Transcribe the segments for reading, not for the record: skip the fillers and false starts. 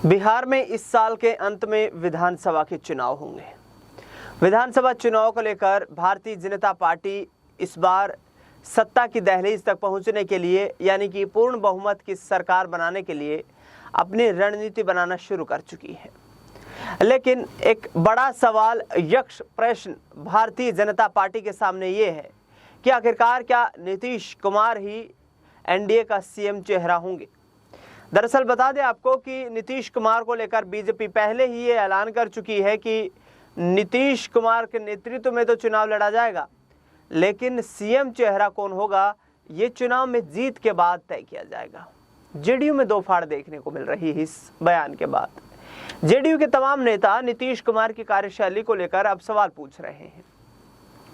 बिहार में इस साल के अंत में विधानसभा के चुनाव होंगे। विधानसभा चुनाव को लेकर भारतीय जनता पार्टी इस बार सत्ता की दहलीज तक पहुंचने के लिए यानी कि पूर्ण बहुमत की सरकार बनाने के लिए अपनी रणनीति बनाना शुरू कर चुकी है। लेकिन एक बड़ा सवाल, यक्ष प्रश्न भारतीय जनता पार्टी के सामने ये है कि आखिरकार क्या नीतीश कुमार ही एनडीए का सीएम चेहरा होंगे। दरअसल बता दें आपको कि नीतीश कुमार को लेकर बीजेपी पहले ही ये ऐलान कर चुकी है कि नीतीश कुमार के नेतृत्व में तो चुनाव लड़ा जाएगा, लेकिन सीएम चेहरा कौन होगा ये चुनाव में जीत के बाद तय किया जाएगा। जेडीयू में दो फाड़ देखने को मिल रही है इस बयान के बाद। जेडीयू के तमाम नेता नीतीश कुमार की कार्यशैली को लेकर अब सवाल पूछ रहे हैं।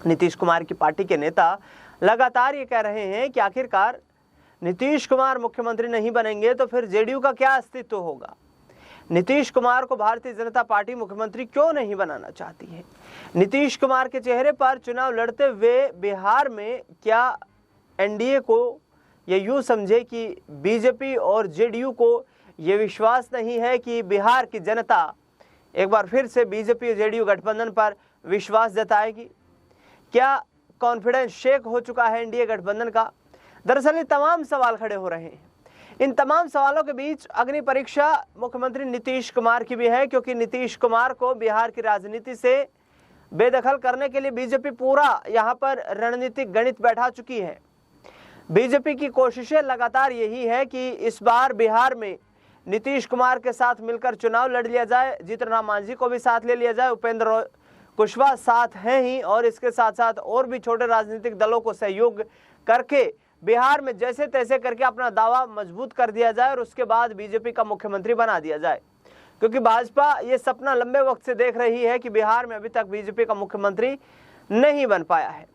नीतीश कुमार की पार्टी के नेता लगातार ये कह रहे हैं कि आखिरकार नीतीश कुमार मुख्यमंत्री नहीं बनेंगे तो फिर जेडीयू का क्या अस्तित्व होगा। नीतीश कुमार को भारतीय जनता पार्टी मुख्यमंत्री क्यों नहीं बनाना चाहती है। नीतीश कुमार के चेहरे पर चुनाव लड़ते हुए बिहार में क्या एनडीए को ये यूं समझे कि बीजेपी और जेडीयू को ये विश्वास नहीं है कि बिहार की जनता एक बार फिर से बीजेपी और जेडीयू गठबंधन पर विश्वास जताएगी। क्या कॉन्फिडेंस शेक हो चुका है एनडीए गठबंधन का। दरअसल ये तमाम सवाल खड़े हो रहे हैं। इन तमाम सवालों के बीच अग्नि परीक्षा मुख्यमंत्री नीतीश कुमार की भी है, क्योंकि नीतीश कुमार को बिहार की राजनीति से बेदखल करने के लिए बीजेपी पूरा यहाँ पर रणनीतिक गणित बैठा चुकी है। बीजेपी की कोशिशें लगातार यही है कि इस बार बिहार में नीतीश कुमार के साथ मिलकर चुनाव लड़ लिया जाए, जीतन राम मांझी को भी साथ ले लिया जाए, उपेंद्र कुशवाहा साथ हैं ही, और इसके साथ साथ और भी छोटे राजनीतिक दलों को सहयोग करके बिहार में जैसे तैसे करके अपना दावा मजबूत कर दिया जाए और उसके बाद बीजेपी का मुख्यमंत्री बना दिया जाए। क्योंकि भाजपा ये सपना लंबे वक्त से देख रही है कि बिहार में अभी तक बीजेपी का मुख्यमंत्री नहीं बन पाया है।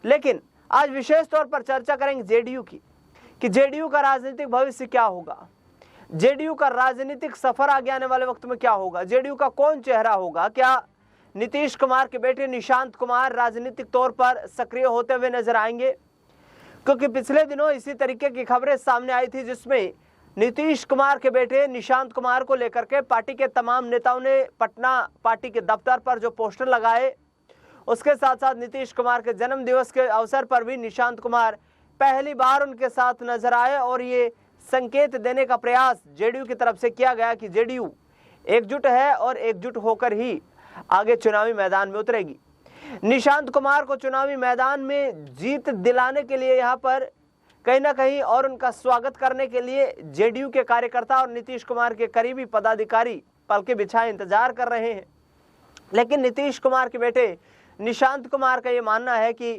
लेकिन आज विशेष तौर पर चर्चा करेंगे जेडीयू की कि जेडीयू का राजनीतिक भविष्य क्या होगा, जेडीयू का राजनीतिक सफर आगे आने वाले वक्त में क्या होगा, जेडीयू का कौन चेहरा होगा। क्या नीतीश कुमार के बेटे निशांत कुमार राजनीतिक तौर पर सक्रिय होते हुए नजर आएंगे। क्योंकि पिछले दिनों इसी तरीके की खबरें सामने आई थी जिसमें नीतीश कुमार के बेटे निशांत कुमार को लेकर के पार्टी के तमाम नेताओं ने पटना पार्टी के दफ्तर पर जो पोस्टर लगाए, उसके साथ साथ नीतीश कुमार के जन्म दिवस के अवसर पर भी निशांत कुमार पहली बार उनके साथ नजर आए और ये संकेत देने का प्रयास जेडीयू की तरफ से किया गया कि जेडीयू एकजुट है और एकजुट होकर ही आगे चुनावी मैदान में उतरेगी। निशांत कुमार को चुनावी मैदान में जीत दिलाने के लिए यहाँ पर कहीं ना कहीं और उनका स्वागत करने के लिए जेडीयू के कार्यकर्ता और नीतीश कुमार के करीबी पदाधिकारी पलके बिछाए इंतजार कर रहे हैं। लेकिन नीतीश कुमार के बेटे निशांत कुमार का ये मानना है कि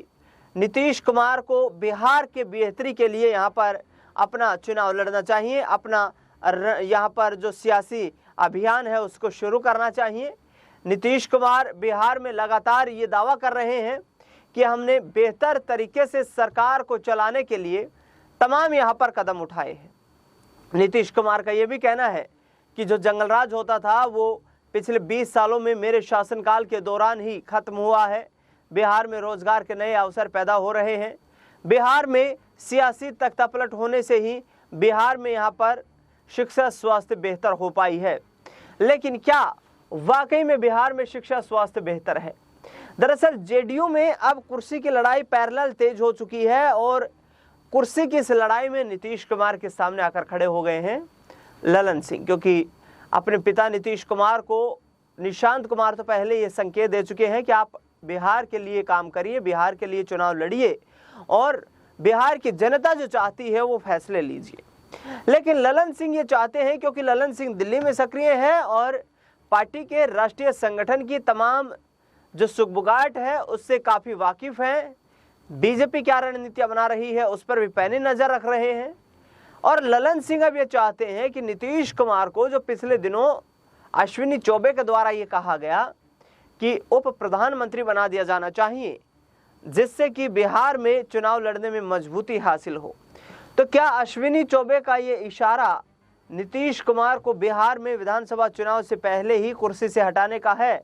नीतीश कुमार को बिहार के बेहतरी के लिए यहाँ पर अपना चुनाव लड़ना चाहिए, अपना यहाँ पर जो सियासी अभियान है उसको शुरू करना चाहिए। नीतीश कुमार बिहार में लगातार ये दावा कर रहे हैं कि हमने बेहतर तरीके से सरकार को चलाने के लिए तमाम यहाँ पर कदम उठाए हैं। नीतीश कुमार का ये भी कहना है कि जो जंगलराज होता था वो पिछले 20 सालों में मेरे शासनकाल के दौरान ही खत्म हुआ है। बिहार में रोजगार के नए अवसर पैदा हो रहे हैं। बिहार में सियासी तख्तापलट होने से ही बिहार में यहाँ पर शिक्षा स्वास्थ्य बेहतर हो पाई है। लेकिन क्या वाकई में बिहार में शिक्षा स्वास्थ्य बेहतर है? दरअसल जेडीयू में अब कुर्सी की लड़ाई पैरेलल तेज हो चुकी है और कुर्सी की इस लड़ाई में नीतीश कुमार के सामने आकर खड़े हो गए हैं ललन सिंह। क्योंकि अपने पिता नीतीश कुमार को निशांत कुमार तो पहले ये संकेत दे चुके हैं कि आप बिहार के लिए काम करिए, बिहार के लिए चुनाव लड़िए और बिहार की जनता जो चाहती है वो फैसले लीजिए। लेकिन ललन सिंह ये चाहते हैं, क्योंकि ललन सिंह दिल्ली में सक्रिय है और पार्टी के राष्ट्रीय संगठन की तमाम जो सुगबुगाहट है उससे काफ़ी वाकिफ हैं। बीजेपी क्या रणनीतियां बना रही है उस पर भी पैनी नज़र रख रहे हैं। और ललन सिंह अब ये चाहते हैं कि नीतीश कुमार को, जो पिछले दिनों अश्विनी चौबे के द्वारा ये कहा गया कि उप प्रधानमंत्री बना दिया जाना चाहिए जिससे कि बिहार में चुनाव लड़ने में मजबूती हासिल हो, तो क्या अश्विनी चौबे का ये इशारा नीतीश कुमार को बिहार में विधानसभा चुनाव से पहले ही कुर्सी से हटाने का है?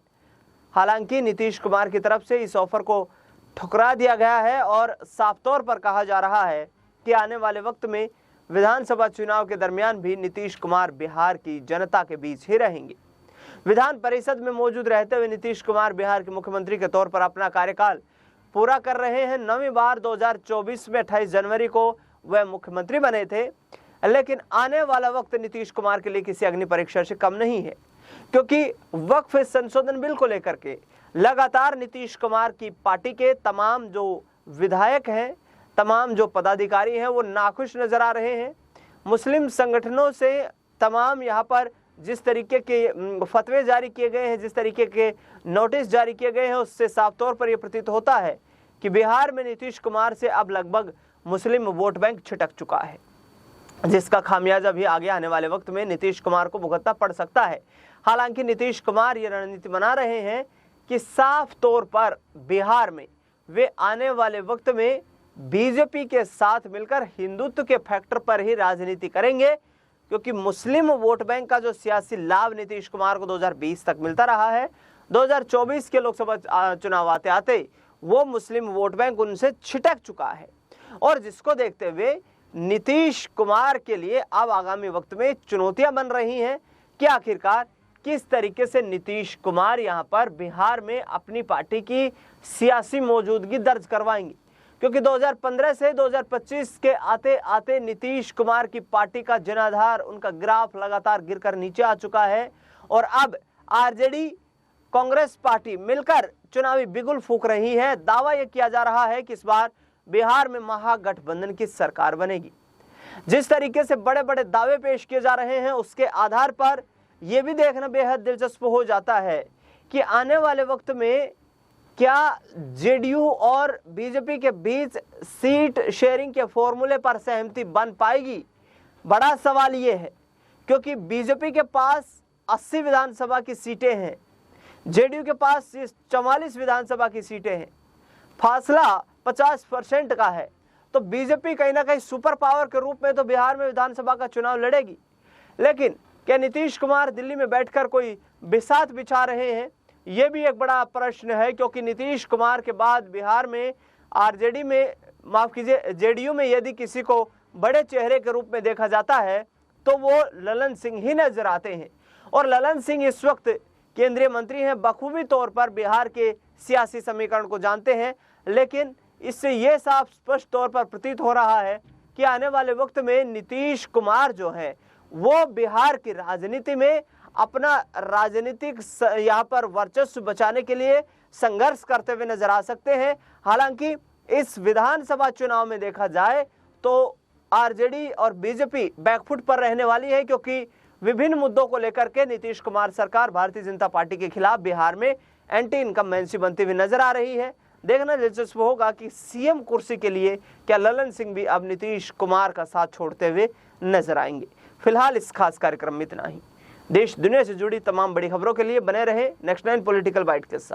हालांकि नीतीश कुमार की तरफ से इस ऑफर को ठुकरा दिया गया है और साफ तौर पर कहा जा रहा है कि आने वाले वक्त में विधानसभा चुनाव के दरमियान भी नीतीश कुमार बिहार की जनता के बीच ही रहेंगे। विधान परिषद में मौजूद रहते हुए नीतीश कुमार बिहार के मुख्यमंत्री के तौर पर अपना कार्यकाल पूरा कर रहे हैं। 9वीं बार 2024 में 28 जनवरी को वह मुख्यमंत्री बने थे, लेकिन आने वाला वक्त नीतीश कुमार के लिए किसी अग्नि परीक्षा से कम नहीं है, क्योंकि वक्फ संशोधन बिल को लेकर के लगातार नीतीश कुमार की पार्टी के तमाम जो विधायक हैं, तमाम जो पदाधिकारी हैं, वो नाखुश नजर आ रहे हैं। मुस्लिम संगठनों से तमाम यहाँ पर जिस तरीके के फतवे जारी किए गए हैं, जिस तरीके के नोटिस जारी किए गए हैं, उससे साफ तौर पर यह प्रतीत होता है कि बिहार में नीतीश कुमार से अब लगभग मुस्लिम वोट बैंक छिटक चुका है, जिसका खामियाजा भी आगे आने वाले वक्त में नीतीश कुमार को भुगतना पड़ सकता है। हालांकि नीतीश कुमार ये रणनीति बना रहे हैं कि साफ तौर पर बिहार में वे आने वाले वक्त में बीजेपी के साथ मिलकर हिंदुत्व के फैक्टर पर ही राजनीति करेंगे, क्योंकि मुस्लिम वोट बैंक का जो सियासी लाभ नीतीश कुमार को 2020 तक मिलता रहा है, 2024 के लोकसभा चुनाव आते आते वो मुस्लिम वोट बैंक उनसे छिटक चुका है, और जिसको देखते हुए नीतीश कुमार के लिए अब आगामी वक्त में चुनौतियां बन रही हैं कि आखिरकार किस तरीके से नीतीश कुमार यहां पर बिहार में अपनी पार्टी की सियासी मौजूदगी दर्ज करवाएंगे, क्योंकि 2015 से 2025 के आते आते नीतीश कुमार की पार्टी का जनाधार, उनका ग्राफ लगातार गिरकर नीचे आ चुका है, और अब आरजेडी कांग्रेस पार्टी मिलकर चुनावी बिगुल फूंक रही है। दावा यह किया जा रहा है कि इस बार बिहार में महागठबंधन की सरकार बनेगी। जिस तरीके से बड़े बड़े दावे पेश किए जा रहे हैं, उसके आधार पर यह भी देखना बेहद दिलचस्प हो जाता है कि आने वाले वक्त में क्या जेडीयू और बीजेपी के बीच सीट शेयरिंग के फॉर्मूले पर सहमति बन पाएगी। बड़ा सवाल यह है, क्योंकि बीजेपी के पास 80 विधानसभा की सीटें हैं, जेडीयू के पास 44 विधानसभा की सीटें हैं, फासला 50% का है, तो बीजेपी कहीं ना कहीं सुपर पावर के रूप में तो बिहार में विधानसभा का चुनाव लड़ेगी। लेकिन क्या नीतीश कुमार दिल्ली में बैठकर कोई बिसात बिछा रहे हैं, ये भी एक बड़ा प्रश्न है, क्योंकि नीतीश कुमार के बाद बिहार में आरजेडी में, माफ कीजिए, जेडीयू में यदि किसी को बड़े चेहरे के रूप में देखा जाता है तो वो ललन सिंह ही नजर आते हैं, और ललन सिंह इस वक्त केंद्रीय मंत्री हैं, बखूबी तौर पर बिहार के सियासी समीकरण को जानते हैं। लेकिन इससे ये साफ स्पष्ट तौर पर प्रतीत हो रहा है कि आने वाले वक्त में नीतीश कुमार जो है वो बिहार की राजनीति में अपना राजनीतिक यहाँ पर वर्चस्व बचाने के लिए संघर्ष करते हुए नजर आ सकते हैं। हालांकि इस विधानसभा चुनाव में देखा जाए तो आरजेडी और बीजेपी बैकफुट पर रहने वाली है, क्योंकि विभिन्न मुद्दों को लेकर के नीतीश कुमार सरकार भारतीय जनता पार्टी के खिलाफ बिहार में एंटी इनकम्बेंसी बनती हुई नजर आ रही है। देखना दिलचस्प होगा कि सीएम कुर्सी के लिए क्या ललन सिंह भी अब नीतीश कुमार का साथ छोड़ते हुए नजर आएंगे। फिलहाल इस खास कार्यक्रम में इतना ही। देश दुनिया से जुड़ी तमाम बड़ी खबरों के लिए बने रहे नेक्स्ट 9 पॉलिटिकल बाइट के साथ।